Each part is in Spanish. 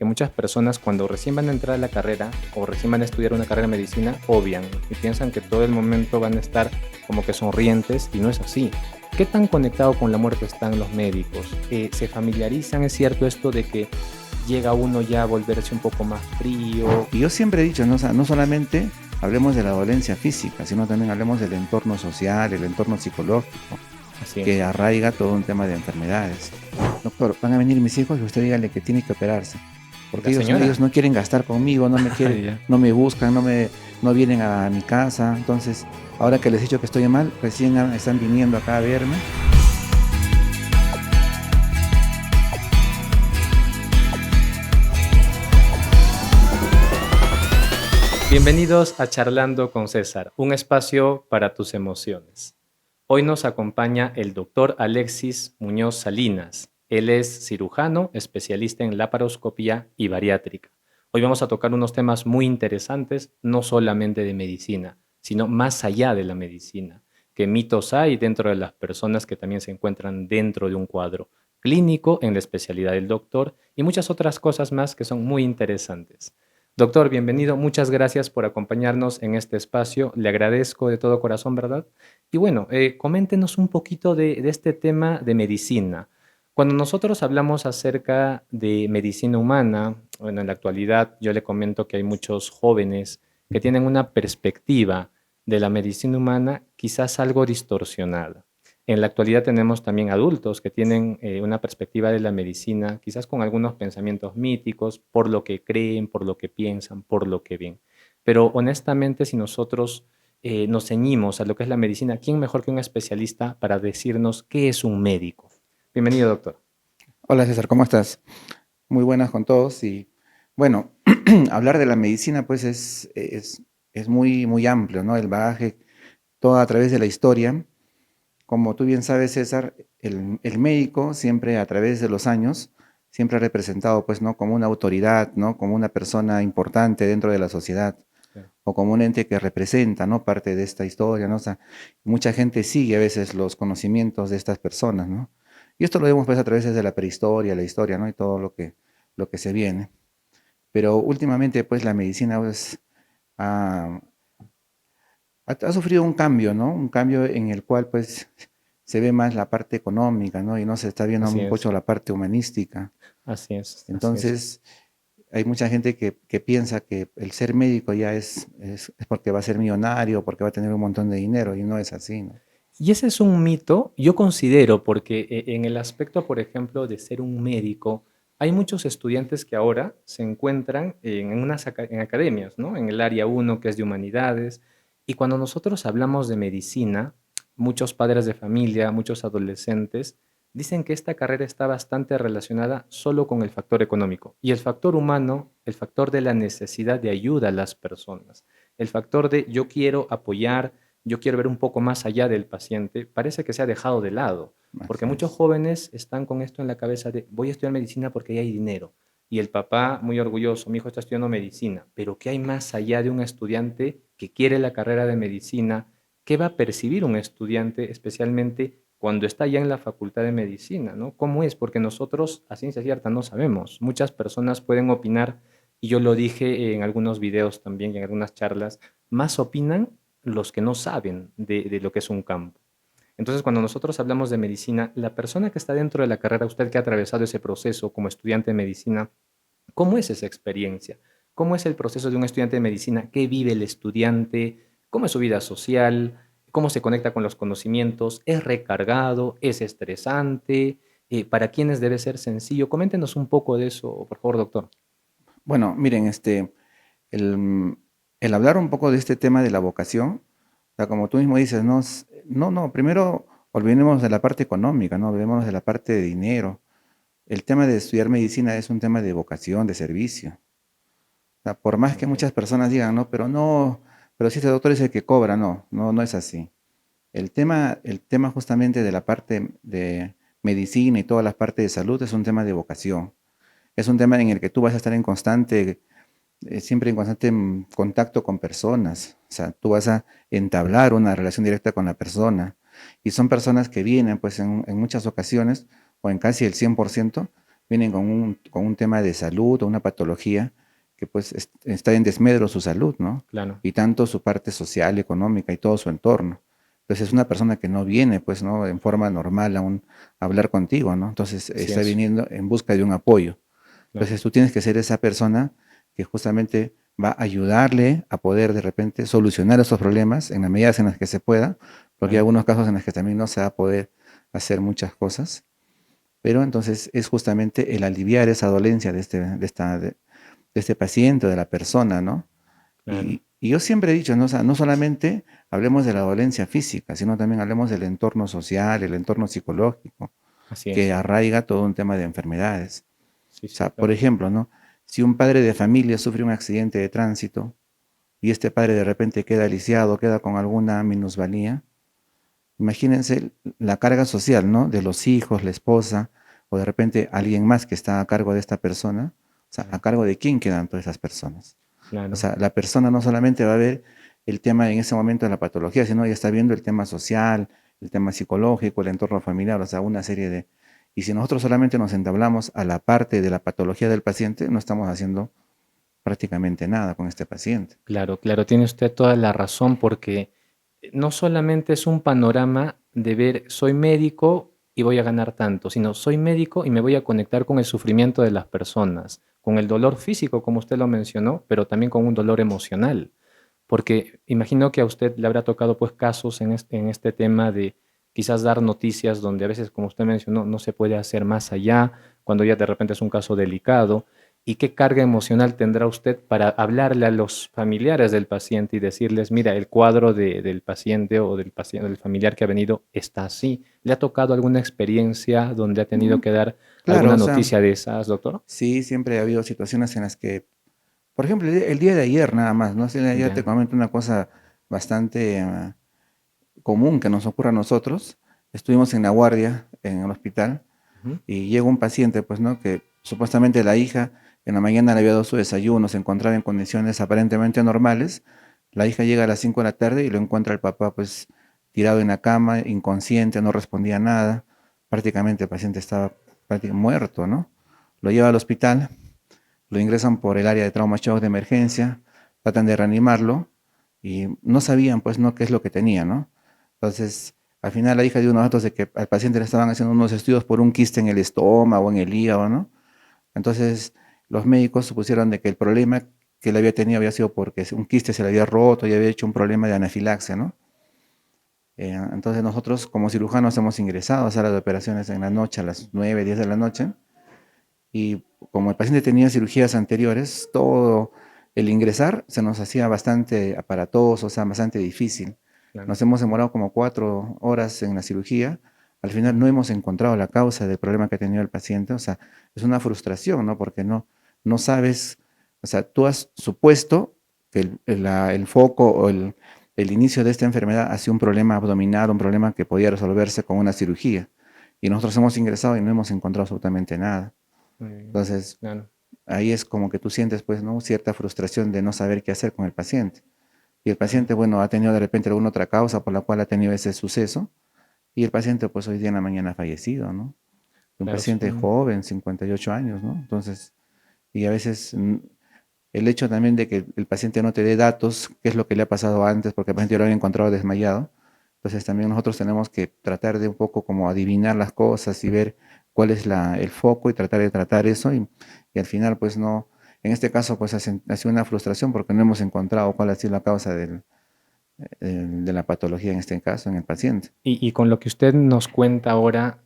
muchas personas cuando recién van a entrar a la carrera o recién van a estudiar una carrera de medicina, obvian y piensan que todo el momento van a estar como que sonrientes y no es así. ¿Qué tan conectado con la muerte están los médicos? ¿Se familiarizan? ¿Es cierto esto de que llega uno ya a volverse un poco más frío? Y yo siempre he dicho, ¿no? O sea, no solamente hablemos de la dolencia física, sino también hablemos del entorno social, el entorno psicológico, Así que es. arraiga todo un tema de enfermedades. Doctor, van a venir mis hijos y usted dígale que tiene que operarse, porque La ellos señora. no quieren gastar conmigo, Ah, ya. no me buscan, no vienen a mi casa. Entonces, ahora que les he dicho que estoy mal, recién están viniendo acá a verme. Bienvenidos a Charlando con César, un espacio para tus emociones. Hoy nos acompaña el doctor Alexis Muñoz Salinas. Él es cirujano, especialista en laparoscopía y bariátrica. Hoy vamos a tocar unos temas muy interesantes, no solamente de medicina, sino más allá de la medicina. ¿Qué mitos hay dentro de las personas que también se encuentran dentro de un cuadro clínico en la especialidad del doctor y muchas otras cosas más que son muy interesantes? Doctor, bienvenido. Muchas gracias por acompañarnos en este espacio. Le agradezco de todo corazón, ¿verdad? Y bueno, coméntenos un poquito de este tema de medicina. Cuando nosotros hablamos acerca de medicina humana, bueno, en la actualidad yo le comento que hay muchos jóvenes que tienen una perspectiva de la medicina humana quizás algo distorsionada. En la actualidad tenemos también adultos que tienen una perspectiva de la medicina, quizás con algunos pensamientos míticos, por lo que creen, por lo que piensan, por lo que ven. Pero honestamente, si nosotros nos ceñimos a lo que es la medicina, ¿quién mejor que un especialista para decirnos qué es un médico? Bienvenido, doctor. Hola César, ¿cómo estás? Muy buenas con todos. Y bueno, hablar de la medicina pues es muy, muy amplio, ¿no? El bagaje, todo a través de la historia. Como tú bien sabes, César, el médico siempre a través de los años, siempre ha representado pues, ¿no? Como una autoridad, ¿no? Como una persona importante dentro de la sociedad Claro. o como un ente que representa, ¿no? Parte de esta historia, ¿no? O sea, mucha gente sigue a veces los conocimientos de estas personas, ¿no? Y esto lo vemos pues a través de la prehistoria, la historia, ¿no? Y todo lo que se viene. Pero últimamente pues la medicina pues, ha, ha sufrido un cambio, ¿no? Un cambio en el cual pues se ve más la parte económica, ¿no? Y no se está viendo Así mucho es, la parte humanística. así es, así es. Entonces, hay mucha gente que piensa que el ser médico ya es porque va a ser millonario, porque va a tener un montón de dinero, y no es así, ¿no? Y ese es un mito, yo considero, porque en el aspecto, por ejemplo, de ser un médico, hay muchos estudiantes que ahora se encuentran en academias, ¿no? En el área uno que es de humanidades, y cuando nosotros hablamos de medicina, muchos padres de familia, muchos adolescentes, dicen que esta carrera está bastante relacionada solo con el factor económico, y el factor humano, el factor de la necesidad de ayuda a las personas, el factor de yo quiero apoyar, yo quiero ver un poco más allá del paciente, parece que se ha dejado de lado, porque Así muchos es. jóvenes están con esto en la cabeza de voy a estudiar medicina porque ahí hay dinero. Y el papá, muy orgulloso, mi hijo está estudiando medicina, pero ¿qué hay más allá de un estudiante que quiere la carrera de medicina? ¿Qué va a percibir un estudiante, especialmente cuando está ya en la facultad de medicina? ¿No? ¿Cómo es? Porque nosotros, a ciencia cierta, no sabemos. Muchas personas pueden opinar, y yo lo dije en algunos videos también y en algunas charlas, más opinan los que no saben de lo que es un campo. Entonces, cuando nosotros hablamos de medicina, la persona que está dentro de la carrera, usted que ha atravesado ese proceso como estudiante de medicina, ¿cómo es esa experiencia? ¿Cómo es el proceso de un estudiante de medicina? ¿Qué vive el estudiante? ¿Cómo es su vida social? ¿Cómo se conecta con los conocimientos? ¿Es recargado? ¿Es estresante? ¿Para quiénes debe ser sencillo? Coméntenos un poco de eso, por favor, doctor. Bueno, miren, el, el hablar un poco de este tema de la vocación, o sea, como tú mismo dices, no, primero olvidemos de la parte económica, no olvidemos de la parte de dinero. El tema de estudiar medicina es un tema de vocación, de servicio. O sea, por más que Ok. muchas personas digan, no, pero si este doctor es el que cobra, no es así. El tema justamente de la parte de medicina y toda la parte de salud es un tema de vocación. Es un tema en el que tú vas a estar en constante, siempre en constante contacto con personas. O sea, tú vas a entablar una relación directa con la persona. Y son personas que vienen, pues, en muchas ocasiones, o en casi el 100%, vienen con un tema de salud o una patología que pues está en desmedro su salud, ¿no? Claro, Y tanto su parte social, económica y todo su entorno. Entonces es una persona que no viene, pues, ¿no? En forma normal a hablar contigo, ¿no? Entonces así está es, viniendo en busca de un apoyo. claro, Entonces tú tienes que ser esa persona que justamente va a ayudarle a poder de repente solucionar esos problemas en las medidas en las que se pueda, porque hay claro, algunos casos en los que también no se va a poder hacer muchas cosas, pero entonces es justamente el aliviar esa dolencia de este paciente, de la persona, ¿no? claro, Y yo siempre he dicho, ¿no? O sea, no solamente hablemos de la dolencia física, sino también hablemos del entorno social, el entorno psicológico, así que es, arraiga todo un tema de enfermedades. sí, O sí, sea, por claro, ejemplo, ¿no? Si un padre de familia sufre un accidente de tránsito y este padre de repente queda lisiado, queda con alguna minusvalía, imagínense la carga social, ¿no? De los hijos, la esposa, o de repente alguien más que está a cargo de esta persona. O sea, ¿a claro, cargo de quién quedan todas esas personas? O claro, sea, la persona no solamente va a ver el tema en ese momento de la patología, sino ya está viendo el tema social, el tema psicológico, el entorno familiar, o sea, una serie de... Y si nosotros solamente nos entablamos a la parte de la patología del paciente, no estamos haciendo prácticamente nada con este paciente. claro, claro, tiene usted toda la razón porque no solamente es un panorama de ver, soy médico y voy a ganar tanto, sino soy médico y me voy a conectar con el sufrimiento de las personas, con el dolor físico, como usted lo mencionó, pero también con un dolor emocional. Porque imagino que a usted le habrá tocado pues casos en este tema de quizás dar noticias donde a veces, como usted mencionó, no se puede hacer más allá, cuando ya de repente es un caso delicado. ¿Y qué carga emocional tendrá usted para hablarle a los familiares del paciente y decirles, mira, el cuadro del paciente o del paciente, del familiar que ha venido está así? ¿Le ha tocado alguna experiencia donde ha tenido Mm, que dar claro, alguna o sea, noticia de esas, doctor? sí, siempre ha habido situaciones en las que, por ejemplo, el día de ayer nada más, ¿no? Sí, ya te Ya. comento una cosa bastante común que nos ocurre a nosotros. Estuvimos en la guardia en el hospital Ujú. y llega un paciente, pues, ¿no? Que supuestamente la hija en la mañana le había dado su desayuno, se encontraba en condiciones aparentemente normales. La hija llega a las 5 de la tarde y lo encuentra el papá, pues, tirado en la cama, inconsciente, no respondía a nada. Prácticamente el paciente estaba prácticamente muerto, ¿no? Lo lleva al hospital, lo ingresan por el área de trauma shock de emergencia, tratan de reanimarlo y no sabían, pues, ¿no? Qué es lo que tenía, ¿no? Entonces, al final la hija dio unos datos de que al paciente le estaban haciendo unos estudios por un quiste en el estómago, en el hígado, ¿no? Entonces, los médicos supusieron de que el problema que le había tenido había sido porque un quiste se le había roto y había hecho un problema de anafilaxia, ¿no? Entonces nosotros como cirujanos hemos ingresado a sala de operaciones en la noche, a las 9, 10 de la noche, y como el paciente tenía cirugías anteriores, todo el ingresar se nos hacía bastante aparatoso, o sea, bastante difícil. Claro, Nos hemos demorado como 4 horas en la cirugía. Al final claro, no hemos encontrado la causa del problema que tenía el paciente. O sea, es una frustración, ¿no? Porque no sabes, o sea, tú has supuesto que el foco o el inicio de esta enfermedad ha sido un problema abdominal, un problema que podía resolverse con una cirugía. Y nosotros hemos ingresado y no hemos encontrado absolutamente nada. muy bien, Entonces, claro, ahí es como que tú sientes, pues, ¿no? Cierta frustración de no saber qué hacer con el paciente. Y el claro, paciente, bueno, ha tenido de repente alguna otra causa por la cual ha tenido ese suceso. Y el paciente, pues, hoy día en la mañana ha fallecido, ¿no? Un claro, sí. paciente joven, 58 años, ¿no? Entonces, y a veces el hecho también de que el paciente no te dé datos, qué es lo que le ha pasado antes, porque el paciente lo había encontrado desmayado. Entonces también nosotros tenemos que tratar de un poco como adivinar las cosas y ver cuál es el foco y tratar de tratar eso y al final pues no, en este caso pues ha sido una frustración porque no hemos encontrado cuál ha sido la causa de la patología en este caso, en el paciente. Y con lo que usted nos cuenta ahora,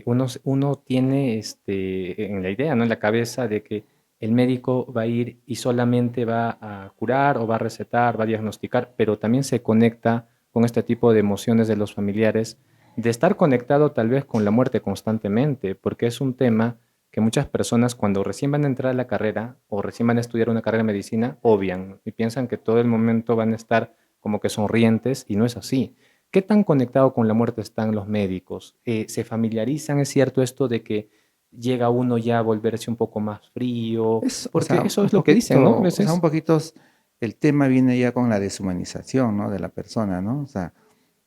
uno tiene en la idea, ¿no? En la cabeza de que el médico va a ir y solamente va a curar o va a recetar, va a diagnosticar, pero también se conecta con este tipo de emociones de los familiares, de estar conectado tal vez con la muerte constantemente, porque es un tema que muchas personas cuando recién van a entrar a la carrera o recién van a estudiar una carrera de medicina, obvian y piensan que todo el momento van a estar como que sonrientes y no es así. ¿Qué tan conectado con la muerte están los médicos? ¿Se familiarizan? ¿Es cierto esto de que llega uno ya a volverse un poco más frío? Es, o Porque sea, eso es lo que dicen, ¿no? A un veces. poquito el tema viene ya con la deshumanización, ¿no? De la persona, ¿no? O sea,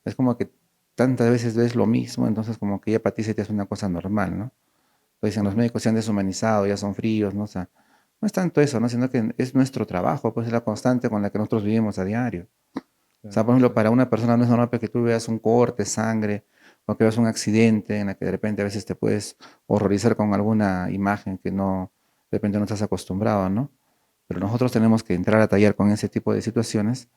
es como que tantas veces ves lo mismo, entonces como que ya para ti se te hace una cosa normal, ¿no? Pues dicen, los Mm, médicos se han deshumanizado, ya son fríos, ¿no? O sea, no es tanto eso, ¿no? Sino que es nuestro trabajo, pues es la constante con la que nosotros vivimos a diario. O sea, claro, por ejemplo, claro. para una persona no es normal pues, que tú veas un corte, sangre, o que veas un accidente en la que de repente a veces te puedes horrorizar con alguna imagen que no, de repente no estás acostumbrado, ¿no? Pero nosotros tenemos que entrar a tallar con ese tipo de situaciones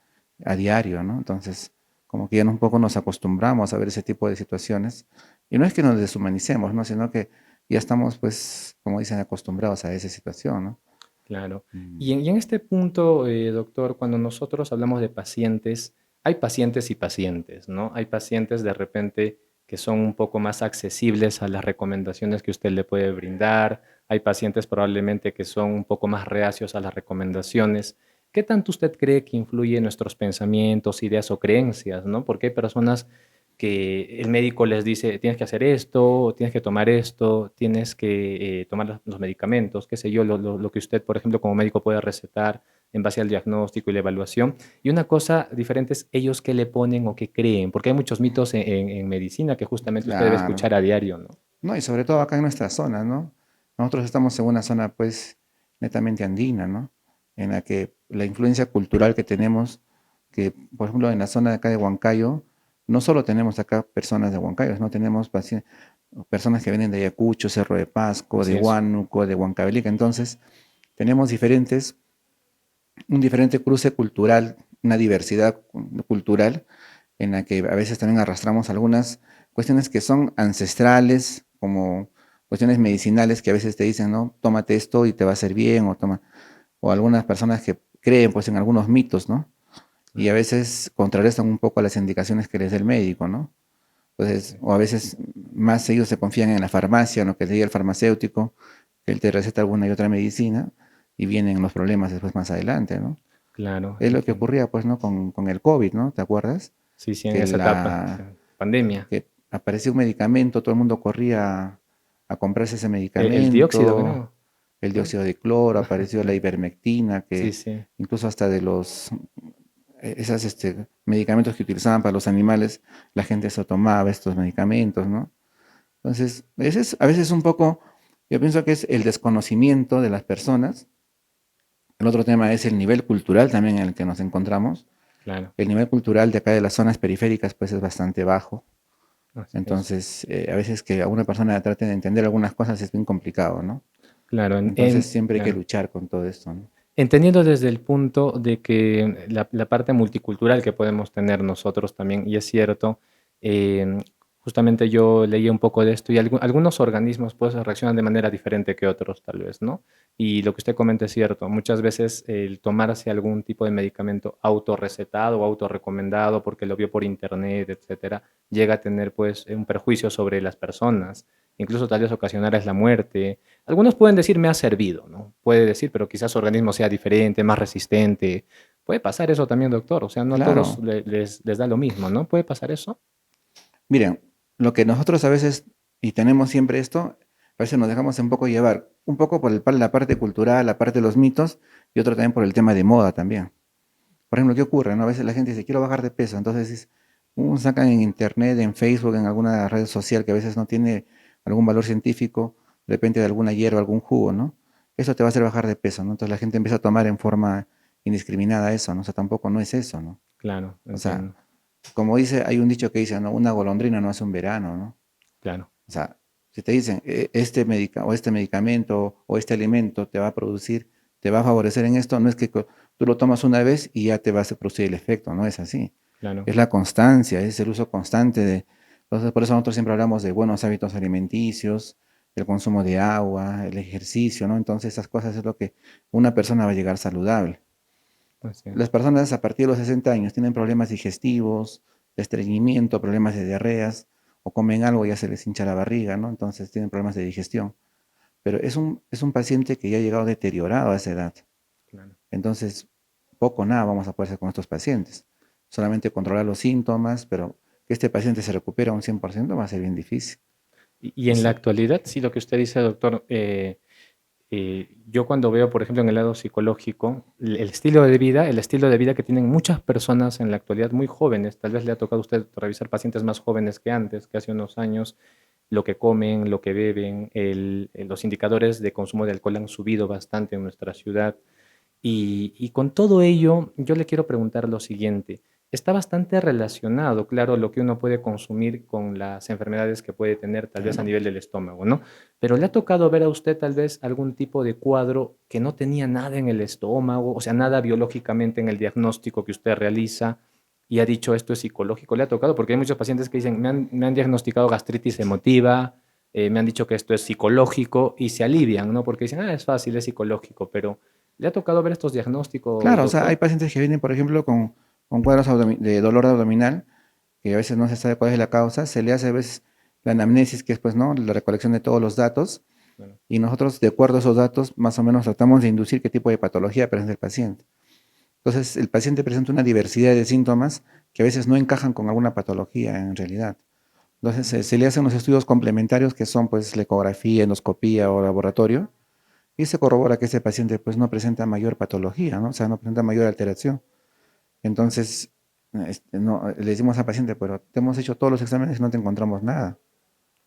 a diario, ¿no? Entonces, como que ya un poco nos acostumbramos a ver ese tipo de situaciones. Y no es que nos deshumanicemos, ¿no? Sino que ya estamos, pues, como dicen, acostumbrados a esa situación, ¿no? Claro. Mm. Y en este punto, doctor, cuando nosotros hablamos de pacientes, hay pacientes y pacientes, ¿no? Hay pacientes de repente que son un poco más accesibles a las recomendaciones que usted le puede brindar. Hay pacientes probablemente que son un poco más reacios a las recomendaciones. ¿Qué tanto usted cree que influye en nuestros pensamientos, ideas o creencias, ¿no? Porque hay personas que el médico les dice, tienes que hacer esto, tienes que tomar esto, tienes que tomar los medicamentos, qué sé yo, lo que usted, por ejemplo, como médico puede recetar en base al diagnóstico y la evaluación. Y una cosa diferente es ellos qué le ponen o qué creen, porque hay muchos mitos en medicina que justamente usted debe Claro. escuchar a diario, ¿no? No, y sobre todo acá en nuestra zona, ¿no? Nosotros estamos en una zona, pues, netamente andina, ¿no? En la que la influencia cultural que tenemos, que, por ejemplo, en la zona de acá de Huancayo, no solo tenemos acá personas de Huancayo, no tenemos personas que vienen de Ayacucho, Cerro de Pasco, de Así es. Huánuco, de Huancavelica. Entonces, tenemos un diferente cruce cultural, una diversidad cultural en la que a veces también arrastramos algunas cuestiones que son ancestrales, como cuestiones medicinales que a veces te dicen, ¿no? Tómate esto y te va a hacer bien, o algunas personas que creen pues en algunos mitos, ¿no? Y a Claro, veces contrarrestan un poco a las indicaciones que les dé el médico, ¿no? Entonces, sí. o a veces más ellos se confían en la farmacia, en lo que le diga el farmacéutico, que él te receta alguna y otra medicina, y vienen los problemas después más adelante, ¿no? Claro, Es lo que entiendo. ocurría, pues, ¿no? Con el COVID, ¿no? ¿Te acuerdas? Sí, sí, en Que, esa etapa, sí, pandemia. que apareció un medicamento, todo el mundo corría a comprarse ese El dióxido, medicamento, creo, el ¿no? dióxido de cloro, apareció la ivermectina, Sí, que sí. incluso hasta de esas medicamentos que utilizaban para los animales, la gente se tomaba estos medicamentos, ¿no? Entonces, a veces un poco, yo pienso que es el desconocimiento de las personas. El otro tema es el nivel cultural también en el que nos encontramos. Claro, El nivel cultural de acá de las zonas periféricas pues es bastante bajo. así es. Entonces, a veces que a una persona trate de entender algunas cosas es bien complicado, ¿no? Claro, Entonces siempre hay que claro. luchar con todo esto, ¿no? Entendiendo desde el punto de que la parte multicultural que podemos tener nosotros también, y es cierto, justamente yo leí un poco de esto y algunos organismos pues reaccionan de manera diferente que otros tal vez, ¿no? Y lo que usted comenta es cierto, muchas veces el tomarse algún tipo de medicamento autorrecetado o autorrecomendado porque lo vio por internet, etcétera, llega a tener pues un perjuicio sobre las personas, incluso tal vez ocasionarles la muerte. Algunos pueden decir me ha servido, ¿no? Puede decir, pero quizás su organismo sea diferente, más resistente. Puede pasar eso también, doctor. O sea, no a todos Claro, les da lo mismo, ¿no? ¿Puede pasar eso? miren, lo que nosotros a veces, y tenemos siempre esto, a veces nos dejamos un poco llevar, un poco por la parte cultural, la parte de los mitos, y otro también por el tema de moda también. Por ejemplo, ¿qué ocurre? ¿No? A veces la gente dice, quiero bajar de peso, entonces sacan en internet, en Facebook, en alguna red social que a veces no tiene algún valor científico, de repente de alguna hierba, algún jugo, ¿no? Eso te va a hacer bajar de peso, ¿no? Entonces la gente empieza a tomar en forma indiscriminada eso, ¿no? O sea, tampoco no es eso, ¿no? Claro, O sea, entiendo. como dice, hay un dicho que dice, ¿no? Una golondrina no hace un verano, ¿no? Claro, O sea, si te dicen, este medicamento o este alimento te va a producir, te va a favorecer en esto, no es que tú lo tomas una vez y ya te vas a producir el efecto, no es así. claro. Es la constancia, es el uso constante de... Entonces, por eso nosotros siempre hablamos de buenos hábitos alimenticios, el consumo de agua, el ejercicio, ¿no? Entonces, esas cosas es lo que una persona va a llegar saludable. Así es. Las personas a partir de los 60 años tienen problemas digestivos, de estreñimiento, problemas de diarreas, o comen algo y ya se les hincha la barriga, ¿no? Entonces tienen problemas de digestión. Pero es un paciente que ya ha llegado deteriorado a esa edad. Claro. Entonces, poco o nada vamos a poder hacer con estos pacientes. Solamente controlar los síntomas, pero que este paciente se recupere a un 100% va a ser bien difícil. Y O en la sea, actualidad, sí, lo que usted dice, doctor, yo cuando veo, por ejemplo, en el lado psicológico, el estilo de vida que tienen muchas personas en la actualidad muy jóvenes, tal vez le ha tocado a usted revisar pacientes más jóvenes que antes, que hace unos años, lo que comen, lo que beben, los indicadores de consumo de alcohol han subido bastante en nuestra ciudad. Y con todo ello, yo le quiero preguntar lo siguiente. Está bastante relacionado, claro, lo que uno puede consumir con las enfermedades que puede tener tal vez a Claro. nivel del estómago, ¿no? Pero ¿le ha tocado ver a usted tal vez algún tipo de cuadro que no tenía nada en el estómago, o sea, nada biológicamente en el diagnóstico que usted realiza y ha dicho esto es psicológico? ¿Le ha tocado? Porque hay muchos pacientes que dicen, me han diagnosticado gastritis emotiva, me han dicho que esto es psicológico y se alivian, ¿no? Porque dicen, es fácil, es psicológico, pero ¿le ha tocado ver estos diagnósticos, Claro, o sea, hay doctor? pacientes que vienen, por ejemplo, con cuadros de dolor abdominal, que a veces no se sabe cuál es la causa, se le hace a veces la anamnesis, que es pues, ¿no? La recolección de todos los datos, Bueno, y nosotros, de acuerdo a esos datos, más o menos tratamos de inducir qué tipo de patología presenta el paciente. Entonces, el paciente presenta una diversidad de síntomas que a veces no encajan con alguna patología en realidad. Entonces, se le hacen unos estudios complementarios que son pues la ecografía, endoscopía o laboratorio, y se corrobora que ese paciente pues no presenta mayor patología, ¿no? O sea, no presenta mayor alteración. Entonces, no, le decimos al paciente, pero te hemos hecho todos los exámenes y no te encontramos nada.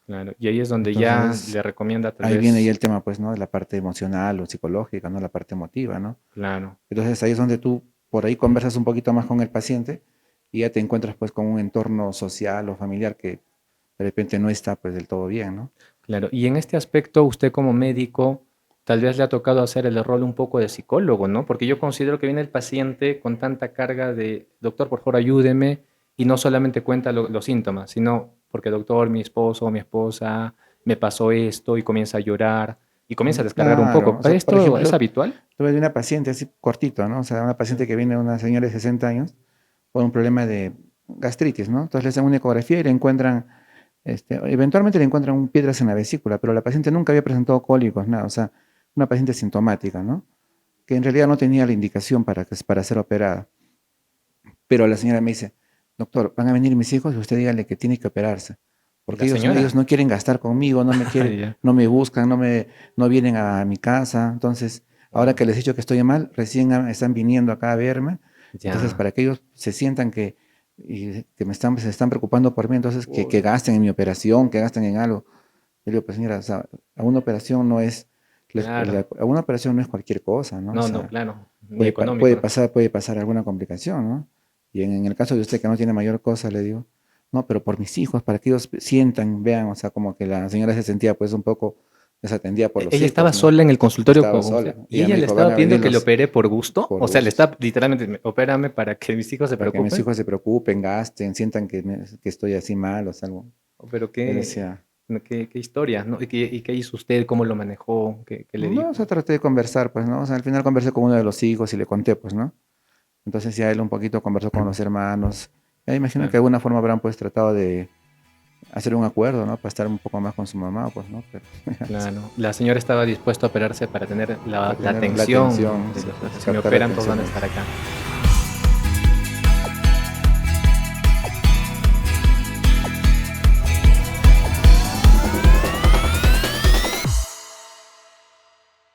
claro. Y ahí es donde ya Entonces, le recomienda tal ahí viene ya vez, el tema, pues, ¿no? De la parte emocional o psicológica, ¿no? La parte emotiva, ¿no? claro. Entonces, ahí es donde tú por ahí conversas un poquito más con el paciente y ya te encuentras pues con un entorno social o familiar que de repente no está pues del todo bien, ¿no? Claro, y en este aspecto, usted como médico, tal vez le ha tocado hacer el rol un poco de psicólogo, ¿no? Porque yo considero que viene el paciente con tanta carga de, doctor, por favor, ayúdeme, y no solamente cuenta los síntomas, sino porque, doctor, mi esposo o mi esposa me pasó esto y comienza a llorar y comienza a descargar un Claro, poco. o sea, por ¿Esto es ejemplo, habitual? tuve una paciente así cortito, ¿no? O sea, una Sí. paciente que viene, una señora de 60 años, por un problema de gastritis, ¿no? Entonces le hacen una ecografía y le encuentran, eventualmente le encuentran piedras en la vesícula, pero la paciente nunca había presentado cólicos, nada, o sea, una paciente sintomática, ¿no? Que en realidad no tenía la indicación para ser operada. Pero la señora me dice, doctor, van a venir mis hijos y usted dígale que tiene que operarse, ¿Y porque la ellos señora? no quieren gastar conmigo, no me Ah, quieren, ya. no me buscan, no vienen a mi casa. Entonces, ahora Wow. que les he dicho que estoy mal, recién están viniendo acá a verme. Entonces, Ya. para que ellos se sientan que se están preocupando por mí, entonces que Uy, gasten en mi operación, que gasten en algo. Yo le digo, pues señora, o sea, a una operación no es, claro. a una operación no es cualquier cosa, ¿no? O No, no, sea, claro. Ni económico. puede pasar alguna complicación, ¿no? Y en el caso de usted que no tiene mayor cosa, le digo, no, pero por mis hijos, para que ellos sientan, vean, o sea, como que la señora se sentía pues un poco desatendida por los Ella estaba hijos, ¿no? sola en el consultorio Estaba con usted sola. Y y ella ella me le dijo, van estaba a pidiendo venir que le opere por gusto. por O sea, le gusto, está literalmente, opérame para que mis hijos se para que mis preocupen. hijos se preocupen, gasten, sientan que estoy así mal, o sea, algo. Oh, pero Él qué, decía, no, qué historia, ¿no? ¿Y qué hizo usted? ¿Cómo lo manejó? ¿Qué le no, o sea, dijo? traté de conversar, pues, ¿no? O sea, al final conversé con uno de los hijos y le conté, pues, ¿no? Entonces ya él un poquito conversó con los hermanos. Ya imagino que Claro, de alguna forma habrán pues tratado de hacer un acuerdo, ¿no? Para estar un poco más con su mamá, pues, ¿no? Pero claro. La señora estaba dispuesta a operarse para tener la para tener la atención atención, de sí, pues, si me captar la operan, todos atención van a de estar ellos. acá.